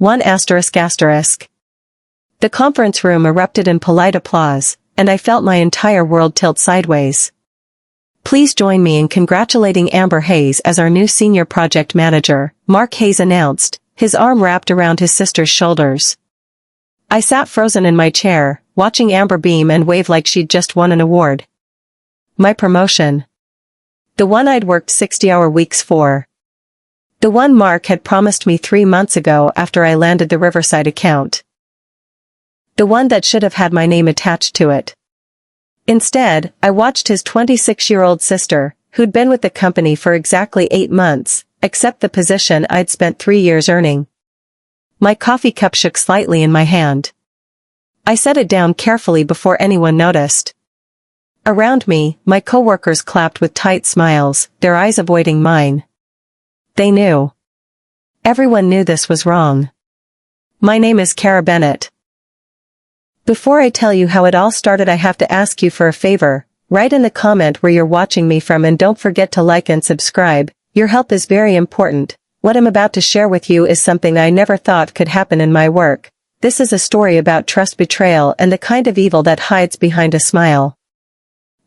1 asterisk asterisk. The conference room erupted in polite applause, and I felt my entire world tilt sideways. Please join me in congratulating Amber Hayes as our new senior project manager, Mark Hayes announced, his arm wrapped around his sister's shoulders. I sat frozen in my chair, watching Amber beam and wave like she'd just won an award. My promotion. The one I'd worked 60-hour weeks for. The one Mark had promised me 3 months ago after I landed the Riverside account. The one that should have had my name attached to it. Instead, I watched his 26-year-old sister, who'd been with the company for exactly 8 months, accept the position I'd spent 3 years earning. My coffee cup shook slightly in my hand. I set it down carefully before anyone noticed. Around me, my coworkers clapped with tight smiles, their eyes avoiding mine. They knew. Everyone knew this was wrong. My name is Kara Bennett. Before I tell you how it all started, I have to ask you for a favor. Write in the comment where you're watching me from and don't forget to like and subscribe. Your help is very important. What I'm about to share with you is something I never thought could happen in my work. This is a story about trust betrayal and the kind of evil that hides behind a smile.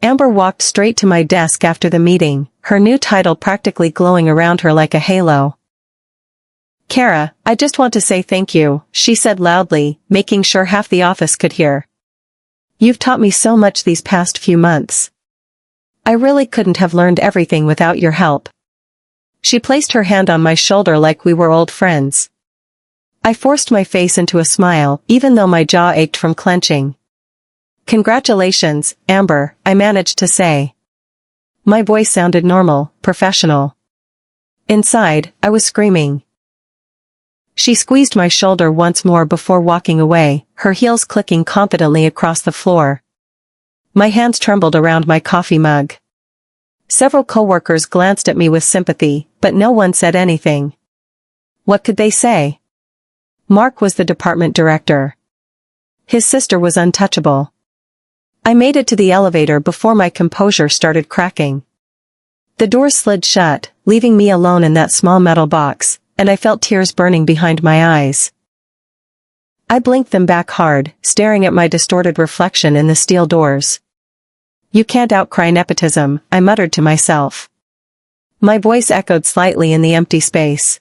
Amber walked straight to my desk after the meeting, her new title practically glowing around her like a halo. Kara, I just want to say thank you, she said loudly, making sure half the office could hear. You've taught me so much these past few months. I really couldn't have learned everything without your help. She placed her hand on my shoulder like we were old friends. I forced my face into a smile, even though my jaw ached from clenching. Congratulations, Amber, I managed to say. My voice sounded normal, professional. Inside, I was screaming. She squeezed my shoulder once more before walking away, her heels clicking confidently across the floor. My hands trembled around my coffee mug. Several coworkers glanced at me with sympathy, but no one said anything. What could they say? Mark was the department director. His sister was untouchable. I made it to the elevator before my composure started cracking. The door slid shut, leaving me alone in that small metal box, and I felt tears burning behind my eyes. I blinked them back hard, staring at my distorted reflection in the steel doors. You can't outcry nepotism, I muttered to myself. My voice echoed slightly in the empty space.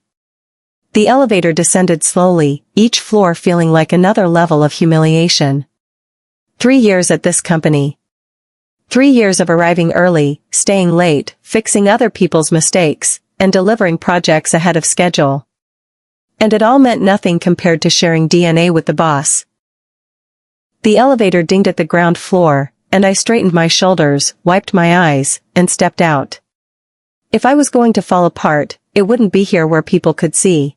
The elevator descended slowly, each floor feeling like another level of humiliation. 3 years at this company. 3 years of arriving early, staying late, fixing other people's mistakes, and delivering projects ahead of schedule. And it all meant nothing compared to sharing DNA with the boss. The elevator dinged at the ground floor, and I straightened my shoulders, wiped my eyes, and stepped out. If I was going to fall apart, it wouldn't be here where people could see.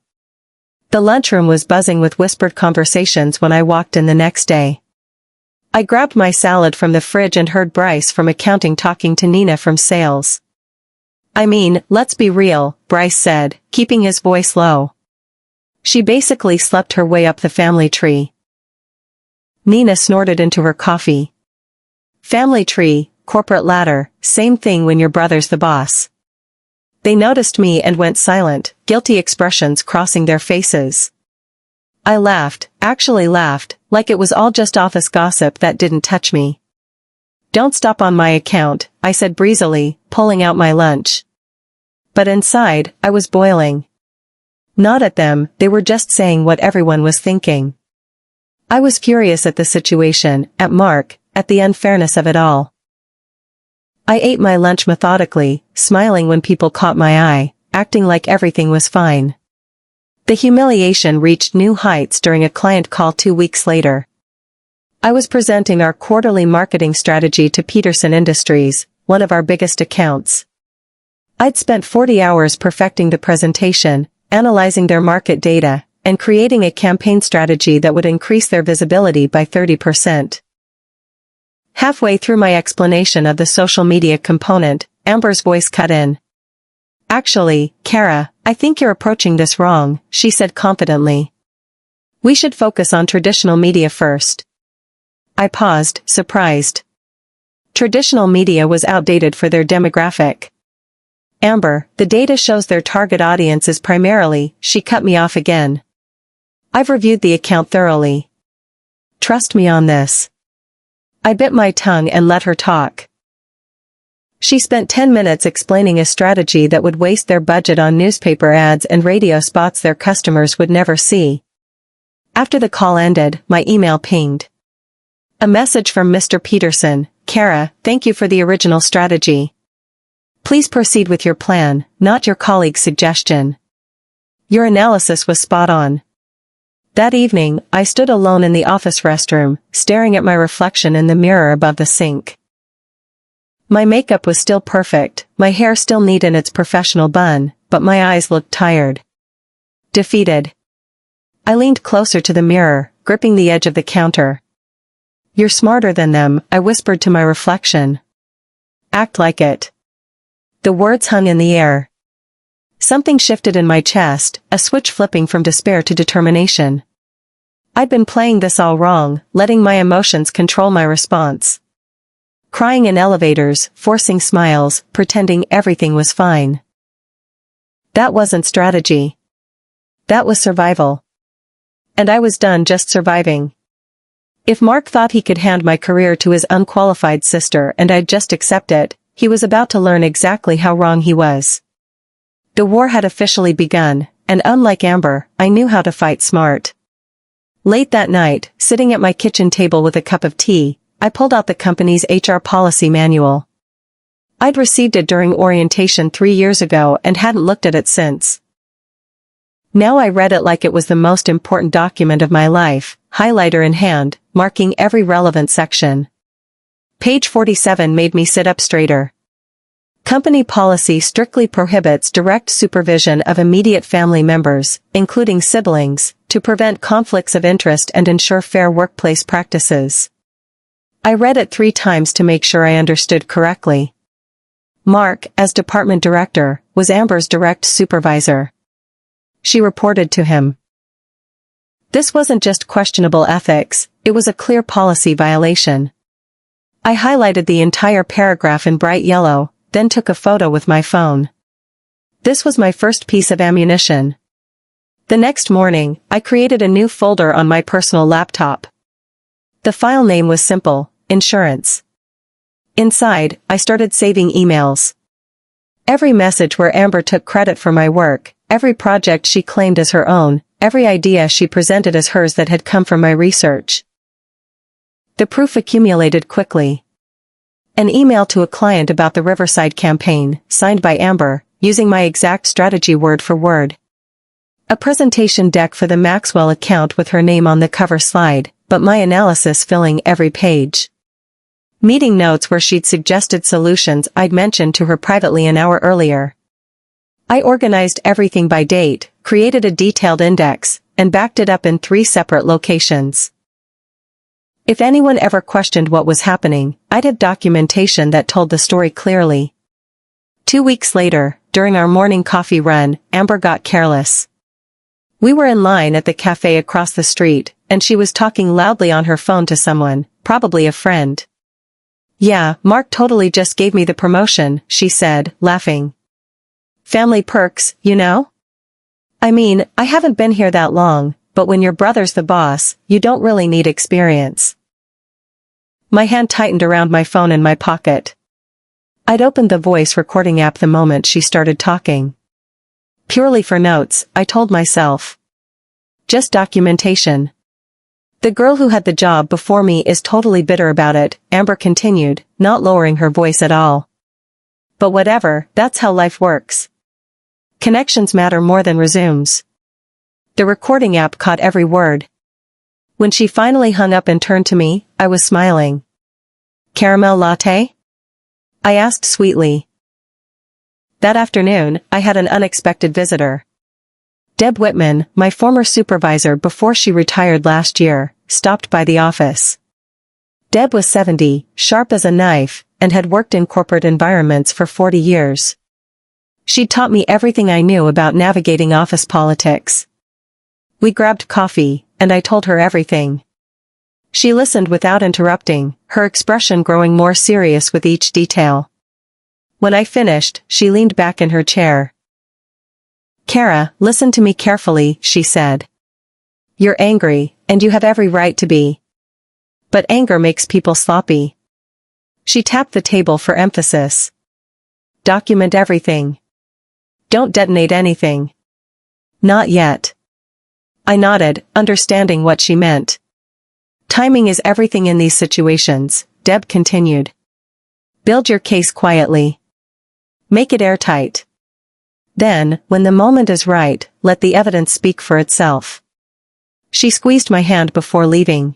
The lunchroom was buzzing with whispered conversations when I walked in the next day. I grabbed my salad from the fridge and heard Bryce from accounting talking to Nina from sales. I mean, let's be real, Bryce said, keeping his voice low. She basically slept her way up the family tree. Nina snorted into her coffee. Family tree, corporate ladder, same thing when your brother's the boss. They noticed me and went silent, guilty expressions crossing their faces. I laughed, actually laughed, like it was all just office gossip that didn't touch me. Don't stop on my account, I said breezily, pulling out my lunch. But inside, I was boiling. Not at them, they were just saying what everyone was thinking. I was furious at the situation, at Mark, at the unfairness of it all. I ate my lunch methodically, smiling when people caught my eye, acting like everything was fine. The humiliation reached new heights during a client call 2 weeks later. I was presenting our quarterly marketing strategy to Peterson Industries, one of our biggest accounts. I'd spent 40 hours perfecting the presentation, analyzing their market data, and creating a campaign strategy that would increase their visibility by 30%. Halfway through my explanation of the social media component, Amber's voice cut in. Actually, Kara, I think you're approaching this wrong, she said confidently. We should focus on traditional media first. I paused, surprised. Traditional media was outdated for their demographic. Amber, the data shows their target audience is primarily, she cut me off again. I've reviewed the account thoroughly. Trust me on this. I bit my tongue and let her talk. She spent 10 minutes explaining a strategy that would waste their budget on newspaper ads and radio spots their customers would never see. After the call ended, my email pinged. A message from Mr. Peterson: Kara, thank you for the original strategy. Please proceed with your plan, not your colleague's suggestion. Your analysis was spot on. That evening, I stood alone in the office restroom, staring at my reflection in the mirror above the sink. My makeup was still perfect, my hair still neat in its professional bun, but my eyes looked tired. Defeated. I leaned closer to the mirror, gripping the edge of the counter. You're smarter than them, I whispered to my reflection. Act like it. The words hung in the air. Something shifted in my chest, a switch flipping from despair to determination. I'd been playing this all wrong, letting my emotions control my response. Crying in elevators, forcing smiles, pretending everything was fine. That wasn't strategy. That was survival. And I was done just surviving. If Mark thought he could hand my career to his unqualified sister and I'd just accept it, he was about to learn exactly how wrong he was. The war had officially begun, and unlike Amber, I knew how to fight smart. Late that night, sitting at my kitchen table with a cup of tea, I pulled out the company's HR policy manual. I'd received it during orientation 3 years ago and hadn't looked at it since. Now I read it like it was the most important document of my life, highlighter in hand, marking every relevant section. Page 47 made me sit up straighter. Company policy strictly prohibits direct supervision of immediate family members, including siblings, to prevent conflicts of interest and ensure fair workplace practices. I read it 3 times to make sure I understood correctly. Mark, as department director, was Amber's direct supervisor. She reported to him. This wasn't just questionable ethics, it was a clear policy violation. I highlighted the entire paragraph in bright yellow, then took a photo with my phone. This was my first piece of ammunition. The next morning, I created a new folder on my personal laptop. The file name was simple: insurance. Inside, I started saving emails. Every message where Amber took credit for my work, every project she claimed as her own, every idea she presented as hers that had come from my research. The proof accumulated quickly. An email to a client about the Riverside campaign, signed by Amber, using my exact strategy word for word. A presentation deck for the Maxwell account with her name on the cover slide, but my analysis filling every page. Meeting notes where she'd suggested solutions I'd mentioned to her privately an hour earlier. I organized everything by date, created a detailed index, and backed it up in 3 separate locations. If anyone ever questioned what was happening, I'd have documentation that told the story clearly. 2 weeks later, during our morning coffee run, Amber got careless. We were in line at the cafe across the street, and she was talking loudly on her phone to someone, probably a friend. "Yeah, Mark totally just gave me the promotion," she said, laughing. "Family perks, you know? I mean, I haven't been here that long, but when your brother's the boss, you don't really need experience." My hand tightened around my phone in my pocket. I'd opened the voice recording app the moment she started talking. Purely for notes, I told myself. Just documentation. "The girl who had the job before me is totally bitter about it," Amber continued, not lowering her voice at all. "But whatever, that's how life works. Connections matter more than resumes." The recording app caught every word. When she finally hung up and turned to me, I was smiling. "Caramel latte?" I asked sweetly. That afternoon, I had an unexpected visitor. Deb Whitman, my former supervisor before she retired last year, stopped by the office. Deb was 70, sharp as a knife, and had worked in corporate environments for 40 years. She'd taught me everything I knew about navigating office politics. We grabbed coffee, and I told her everything. She listened without interrupting, her expression growing more serious with each detail. When I finished, she leaned back in her chair. "Kara, listen to me carefully," she said. You're angry, and you have every right to be. But anger makes people sloppy. She tapped the table for emphasis. Document everything. Don't detonate anything. Not yet. I nodded, understanding what she meant. Timing is everything in these situations, Deb continued. Build your case quietly. Make it airtight. Then, when the moment is right, let the evidence speak for itself. She squeezed my hand before leaving.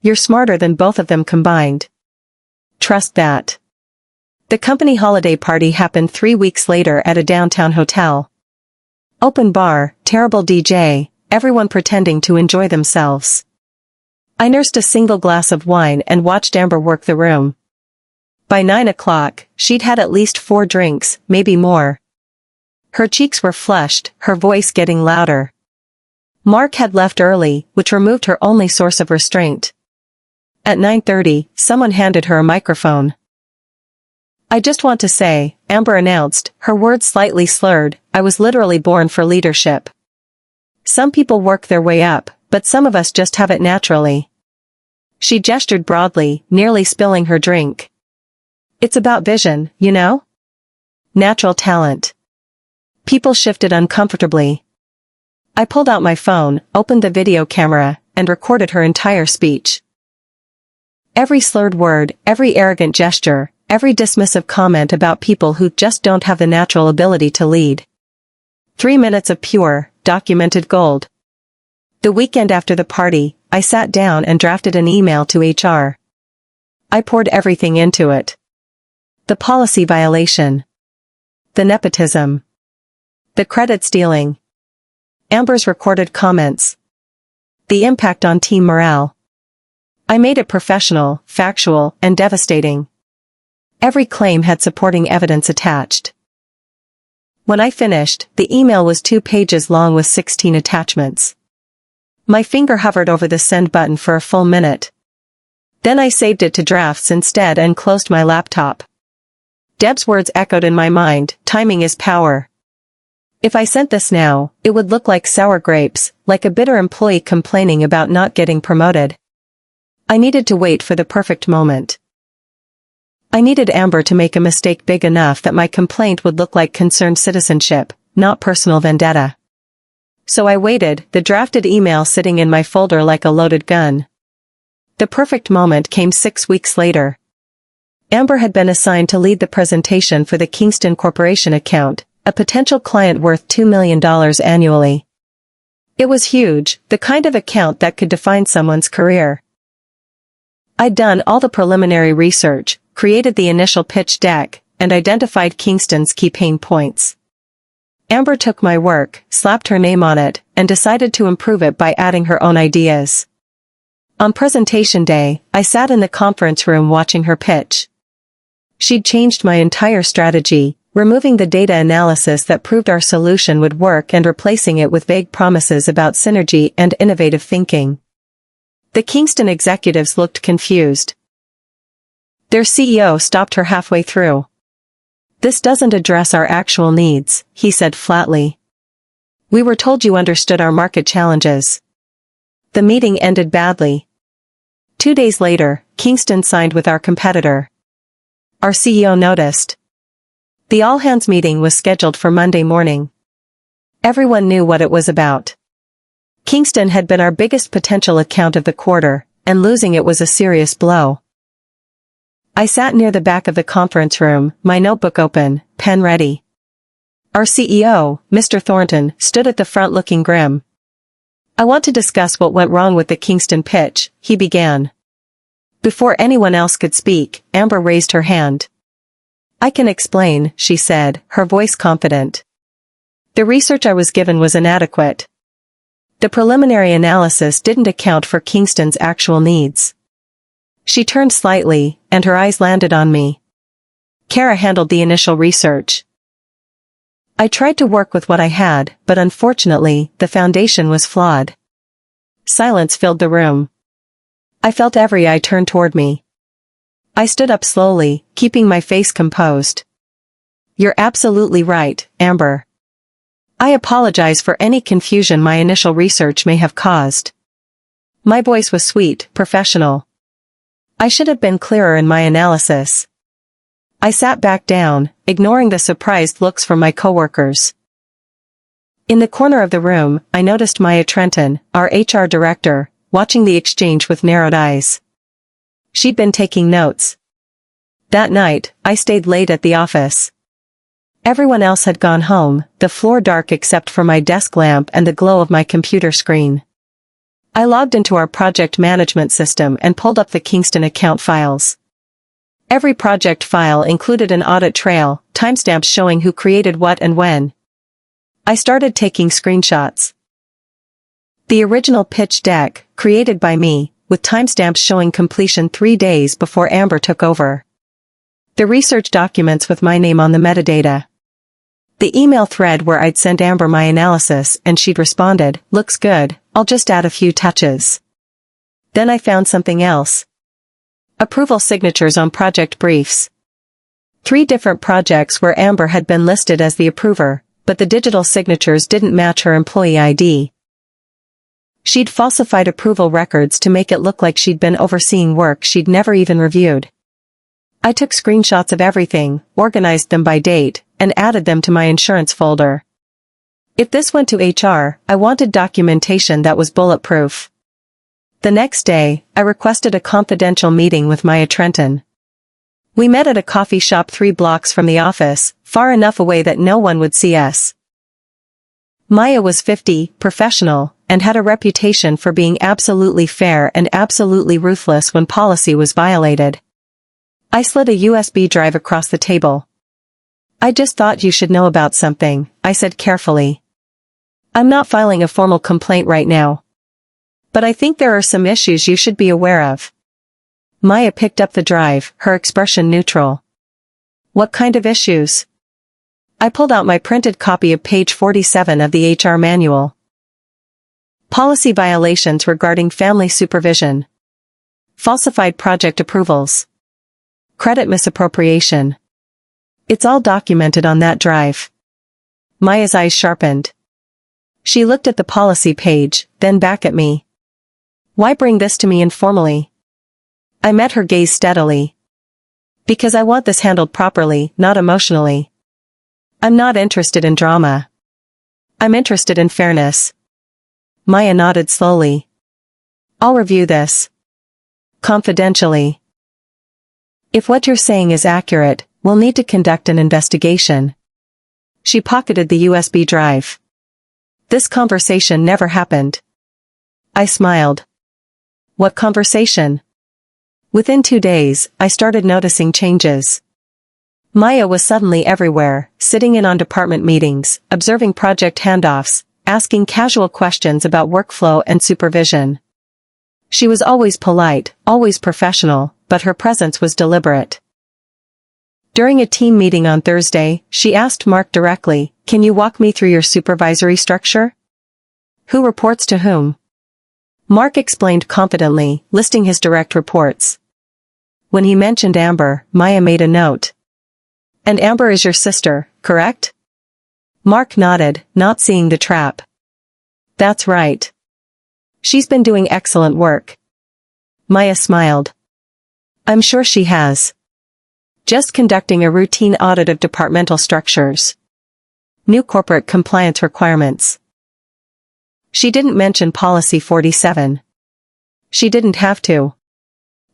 You're smarter than both of them combined. Trust that. The company holiday party happened 3 weeks later at a downtown hotel. Open bar, terrible DJ, everyone pretending to enjoy themselves. I nursed a single glass of wine and watched Amber work the room. By 9 o'clock, she'd had at least 4 drinks, maybe more. Her cheeks were flushed, her voice getting louder. Mark had left early, which removed her only source of restraint. At 9:30, someone handed her a microphone. I just want to say, Amber announced, her words slightly slurred, I was literally born for leadership. Some people work their way up, but some of us just have it naturally. She gestured broadly, nearly spilling her drink. It's about vision, you know? Natural talent. People shifted uncomfortably. I pulled out my phone, opened the video camera, and recorded her entire speech. Every slurred word, every arrogant gesture, every dismissive comment about people who just don't have the natural ability to lead. 3 minutes of pure, documented gold. The weekend after the party, I sat down and drafted an email to HR. I poured everything into it. The policy violation. The nepotism. The credit stealing. Amber's recorded comments. The impact on team morale. I made it professional, factual, and devastating. Every claim had supporting evidence attached. When I finished, the email was 2 pages long with 16 attachments. My finger hovered over the send button for a full minute. Then I saved it to drafts instead and closed my laptop. Deb's words echoed in my mind, timing is power. If I sent this now, it would look like sour grapes, like a bitter employee complaining about not getting promoted. I needed to wait for the perfect moment. I needed Amber to make a mistake big enough that my complaint would look like concerned citizenship, not personal vendetta. So I waited, the drafted email sitting in my folder like a loaded gun. The perfect moment came 6 weeks later. Amber had been assigned to lead the presentation for the Kingston Corporation account, a potential client worth $2 million annually. It was huge, the kind of account that could define someone's career. I'd done all the preliminary research, created the initial pitch deck, and identified Kingston's key pain points. Amber took my work, slapped her name on it, and decided to improve it by adding her own ideas. On presentation day, I sat in the conference room watching her pitch. She'd changed my entire strategy, removing the data analysis that proved our solution would work and replacing it with vague promises about synergy and innovative thinking. The Kingston executives looked confused. Their CEO stopped her halfway through. This doesn't address our actual needs, he said flatly. We were told you understood our market challenges. The meeting ended badly. 2 days later, Kingston signed with our competitor. Our CEO noticed. The all-hands meeting was scheduled for Monday morning. Everyone knew what it was about. Kingston had been our biggest potential account of the quarter, and losing it was a serious blow. I sat near the back of the conference room, my notebook open, pen ready. Our CEO, Mr. Thornton, stood at the front looking grim. I want to discuss what went wrong with the Kingston pitch, he began. Before anyone else could speak, Amber raised her hand. I can explain, she said, her voice confident. The research I was given was inadequate. The preliminary analysis didn't account for Kingston's actual needs. She turned slightly, and her eyes landed on me. Kara handled the initial research. I tried to work with what I had, but unfortunately, the foundation was flawed. Silence filled the room. I felt every eye turn toward me. I stood up slowly, keeping my face composed. You're absolutely right, Amber. I apologize for any confusion my initial research may have caused. My voice was sweet, professional. I should have been clearer in my analysis. I sat back down, ignoring the surprised looks from my coworkers. In the corner of the room, I noticed Maya Trenton, our HR director, watching the exchange with narrowed eyes. She'd been taking notes. That night, I stayed late at the office. Everyone else had gone home, the floor dark except for my desk lamp and the glow of my computer screen. I logged into our project management system and pulled up the Kingston account files. Every project file included an audit trail, timestamps showing who created what and when. I started taking screenshots. The original pitch deck, created by me, with timestamps showing completion 3 days before Amber took over. The research documents with my name on the metadata. The email thread where I'd sent Amber my analysis and she'd responded, "Looks good, I'll just add a few touches." Then I found something else. Approval signatures on project briefs. 3 different projects where Amber had been listed as the approver, but the digital signatures didn't match her employee ID. She'd falsified approval records to make it look like she'd been overseeing work she'd never even reviewed. I took screenshots of everything, organized them by date, and added them to my insurance folder. If this went to HR, I wanted documentation that was bulletproof. The next day, I requested a confidential meeting with Maya Trenton. We met at a coffee shop 3 blocks from the office, far enough away that no one would see us. Maya was 50, professional, and had a reputation for being absolutely fair and absolutely ruthless when policy was violated. I slid a USB drive across the table. "I just thought you should know about something," I said carefully. "I'm not filing a formal complaint right now. But I think there are some issues you should be aware of." Maya picked up the drive, her expression neutral. "What kind of issues?" I pulled out my printed copy of page 47 of the HR manual. Policy violations regarding family supervision. Falsified project approvals. Credit misappropriation. It's all documented on that drive. Maya's eyes sharpened. She looked at the policy page, then back at me. "Why bring this to me informally?" I met her gaze steadily. "Because I want this handled properly, not emotionally. I'm not interested in drama. I'm interested in fairness." Maya nodded slowly. "I'll review this. Confidentially. If what you're saying is accurate, we'll need to conduct an investigation." She pocketed the USB drive. "This conversation never happened." I smiled. "What conversation?" Within 2 days, I started noticing changes. Maya was suddenly everywhere, sitting in on department meetings, observing project handoffs, asking casual questions about workflow and supervision. She was always polite, always professional, but her presence was deliberate. During a team meeting on Thursday, she asked Mark directly, "Can you walk me through your supervisory structure? Who reports to whom?" Mark explained confidently, listing his direct reports. When he mentioned Amber, Maya made a note. "And Amber is your sister, correct?" Mark nodded, not seeing the trap. "That's right. She's been doing excellent work." Maya smiled. "I'm sure she has. Just conducting a routine audit of departmental structures. New corporate compliance requirements." She didn't mention Policy 47. She didn't have to.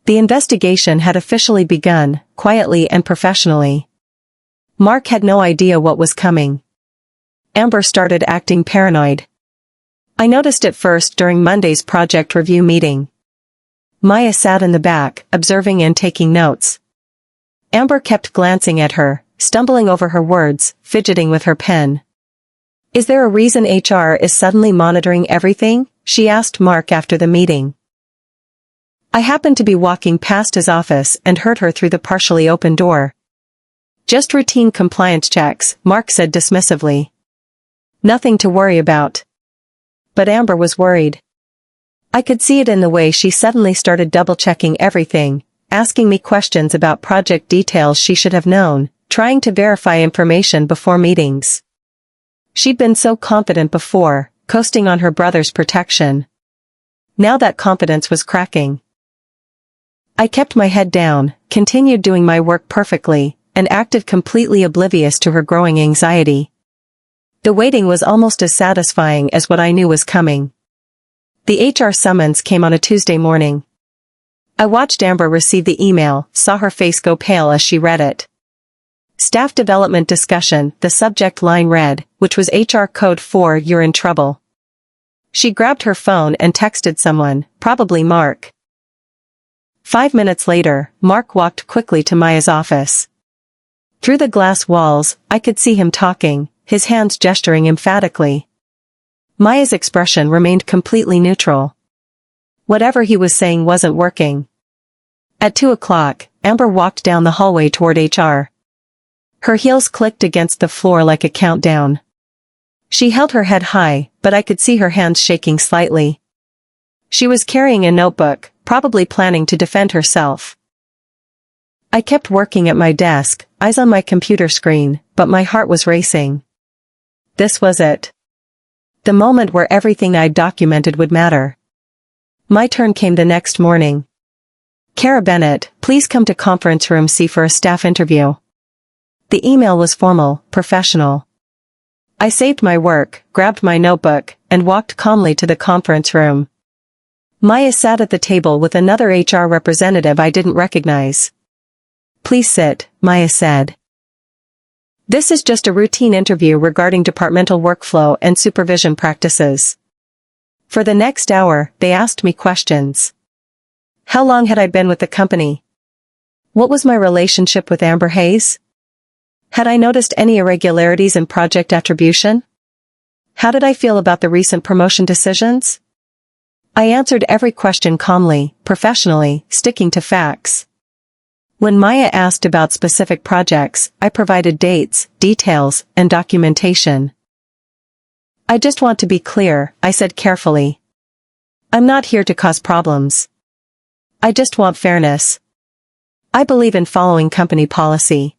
The investigation had officially begun, quietly and professionally. Mark had no idea what was coming. Amber started acting paranoid. I noticed it first during Monday's project review meeting. Maya sat in the back, observing and taking notes. Amber kept glancing at her, stumbling over her words, fidgeting with her pen. "Is there a reason HR is suddenly monitoring everything?" she asked Mark after the meeting. I happened to be walking past his office and heard her through the partially open door. "Just routine compliance checks," Mark said dismissively. "Nothing to worry about." But Amber was worried. I could see it in the way she suddenly started double-checking everything, asking me questions about project details she should have known, trying to verify information before meetings. She'd been so confident before, coasting on her brother's protection. Now that confidence was cracking. I kept my head down, continued doing my work perfectly, and acted completely oblivious to her growing anxiety. The waiting was almost as satisfying as what I knew was coming. The HR summons came on a Tuesday morning. I watched Amber receive the email, saw her face go pale as she read it. Staff development discussion, the subject line read, which was HR code for "You're in trouble." She grabbed her phone and texted someone, probably Mark. 5 minutes later, Mark walked quickly to Maya's office. Through the glass walls, I could see him talking, his hands gesturing emphatically. Maya's expression remained completely neutral. Whatever he was saying wasn't working. At 2 o'clock, Amber walked down the hallway toward HR. Her heels clicked against the floor like a countdown. She held her head high, but I could see her hands shaking slightly. She was carrying a notebook, probably planning to defend herself. I kept working at my desk, eyes on my computer screen, but my heart was racing. This was it. The moment where everything I'd documented would matter. My turn came the next morning. "Kara Bennett, please come to conference room C for a staff interview." The email was formal, professional. I saved my work, grabbed my notebook, and walked calmly to the conference room. Maya sat at the table with another HR representative I didn't recognize. "Please sit," Maya said. "This is just a routine interview regarding departmental workflow and supervision practices." For the next hour, they asked me questions. How long had I been with the company? What was my relationship with Amber Hayes? Had I noticed any irregularities in project attribution? How did I feel about the recent promotion decisions? I answered every question calmly, professionally, sticking to facts. When Maya asked about specific projects, I provided dates, details, and documentation. "I just want to be clear," I said carefully. "I'm not here to cause problems. I just want fairness. I believe in following company policy."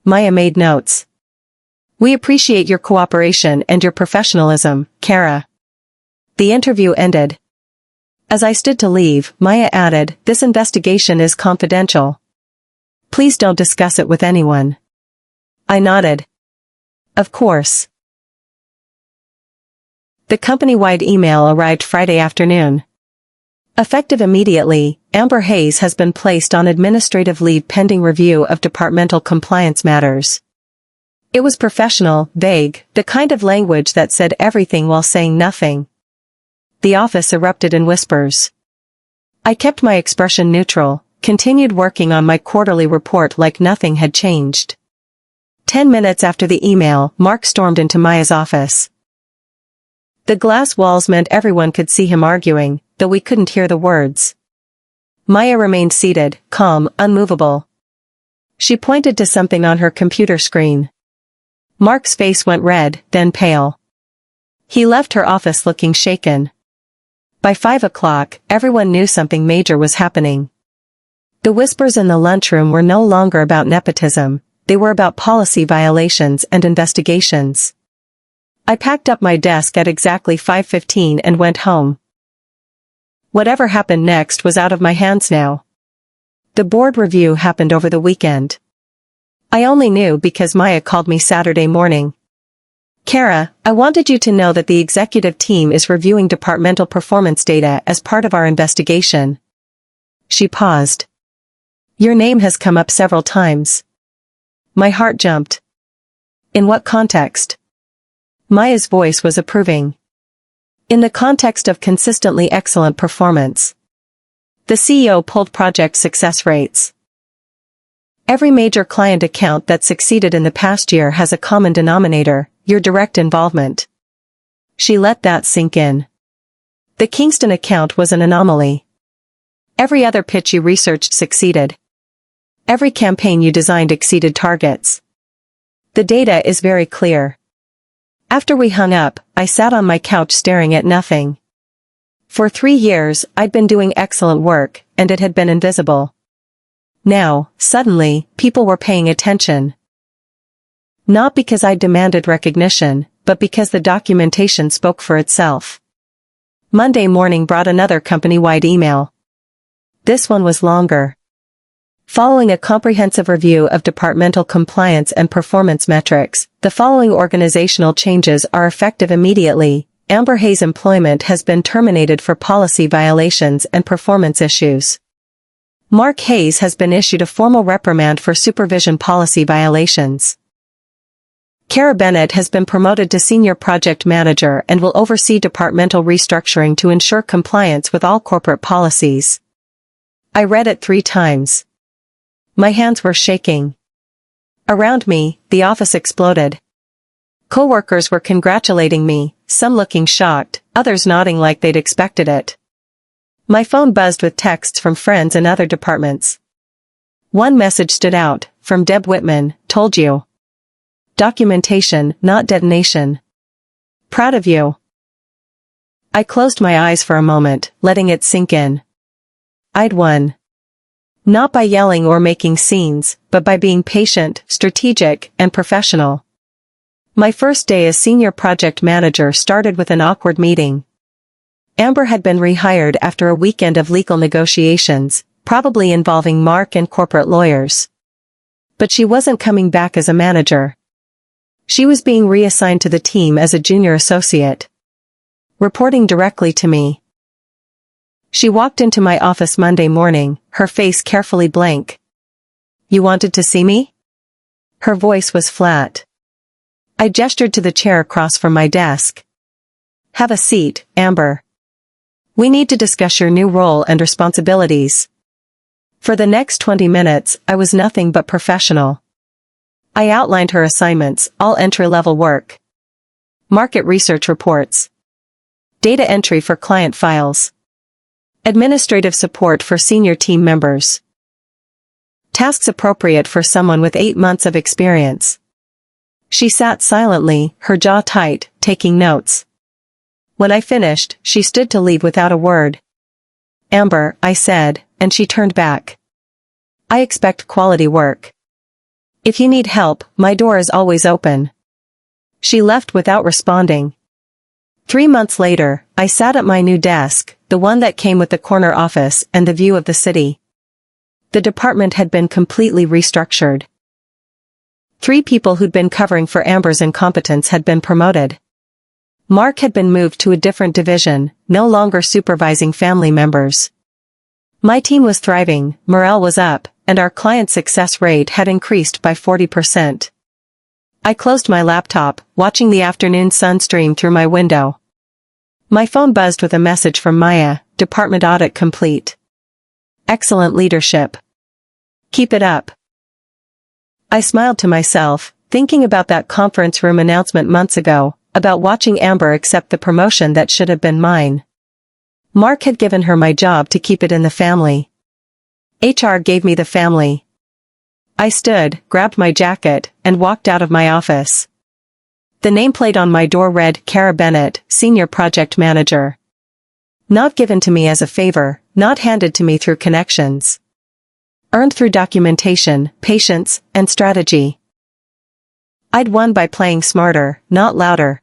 Maya made notes. "We appreciate your cooperation and your professionalism, Kara." The interview ended. As I stood to leave, Maya added, "This investigation is confidential. Please don't discuss it with anyone." I nodded. Of course. The company-wide email arrived Friday afternoon. Effective immediately, Amber Hayes has been placed on administrative leave pending review of departmental compliance matters. It was professional, vague, the kind of language that said everything while saying nothing. The office erupted in whispers. I kept my expression neutral, continued working on my quarterly report like nothing had changed. 10 minutes after the email, Mark stormed into Maya's office. The glass walls meant everyone could see him arguing, though we couldn't hear the words. Maya remained seated, calm, unmovable. She pointed to something on her computer screen. Mark's face went red, then pale. He left her office looking shaken. By 5 o'clock, everyone knew something major was happening. The whispers in the lunchroom were no longer about nepotism, they were about policy violations and investigations. I packed up my desk at exactly 5:15 and went home. Whatever happened next was out of my hands now. The board review happened over the weekend. I only knew because Maya called me Saturday morning. "Kara, I wanted you to know that the executive team is reviewing departmental performance data as part of our investigation." She paused. "Your name has come up several times." My heart jumped. "In what context?" Maya's voice was approving. "In the context of consistently excellent performance." The CEO pulled project success rates. "Every major client account that succeeded in the past year has a common denominator, your direct involvement." She let that sink in. The Kingston account was an anomaly. Every other pitch you researched succeeded. Every campaign you designed exceeded targets. The data is very clear. After we hung up, I sat on my couch staring at nothing. For 3 years, I'd been doing excellent work, and it had been invisible. Now, suddenly, people were paying attention. Not because I demanded recognition, but because the documentation spoke for itself. Monday morning brought another company-wide email. This one was longer. Following a comprehensive review of departmental compliance and performance metrics, the following organizational changes are effective immediately. Amber Hayes' employment has been terminated for policy violations and performance issues. Mark Hayes has been issued a formal reprimand for supervision policy violations. Kara Bennett has been promoted to Senior Project Manager and will oversee departmental restructuring to ensure compliance with all corporate policies. I read it 3 times. My hands were shaking. Around me, the office exploded. Coworkers were congratulating me, some looking shocked, others nodding like they'd expected it. My phone buzzed with texts from friends in other departments. One message stood out, from Deb Whitman, "Told you. Documentation, not detonation. Proud of you." I closed my eyes for a moment, letting it sink in. I'd won. Not by yelling or making scenes, but by being patient, strategic, and professional. My first day as Senior Project Manager started with an awkward meeting. Amber had been rehired after a weekend of legal negotiations, probably involving Mark and corporate lawyers. But she wasn't coming back as a manager. She was being reassigned to the team as a junior associate, reporting directly to me. She walked into my office Monday morning, her face carefully blank. "You wanted to see me?" Her voice was flat. I gestured to the chair across from my desk. "Have a seat, Amber. We need to discuss your new role and responsibilities." For the next 20 minutes, I was nothing but professional. I outlined her assignments, all entry-level work. Market research reports. Data entry for client files. Administrative support for senior team members. Tasks appropriate for someone with 8 months of experience. She sat silently, her jaw tight, taking notes. When I finished, she stood to leave without a word. "Amber," I said, and she turned back. "I expect quality work. If you need help, my door is always open." She left without responding. 3 months later, I sat at my new desk, the one that came with the corner office and the view of the city. The department had been completely restructured. 3 people who'd been covering for Amber's incompetence had been promoted. Mark had been moved to a different division, no longer supervising family members. My team was thriving, morale was up, and our client success rate had increased by 40%. I closed my laptop, watching the afternoon sun stream through my window. My phone buzzed with a message from Maya, "Department audit complete. Excellent leadership. Keep it up." I smiled to myself, thinking about that conference room announcement months ago, about watching Amber accept the promotion that should have been mine. Mark had given her my job to keep it in the family. HR gave me the family. I stood, grabbed my jacket, and walked out of my office. The nameplate on my door read, "Kara Bennett, Senior Project Manager." Not given to me as a favor, not handed to me through connections. Earned through documentation, patience, and strategy. I'd won by playing smarter, not louder.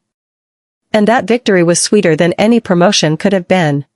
And that victory was sweeter than any promotion could have been.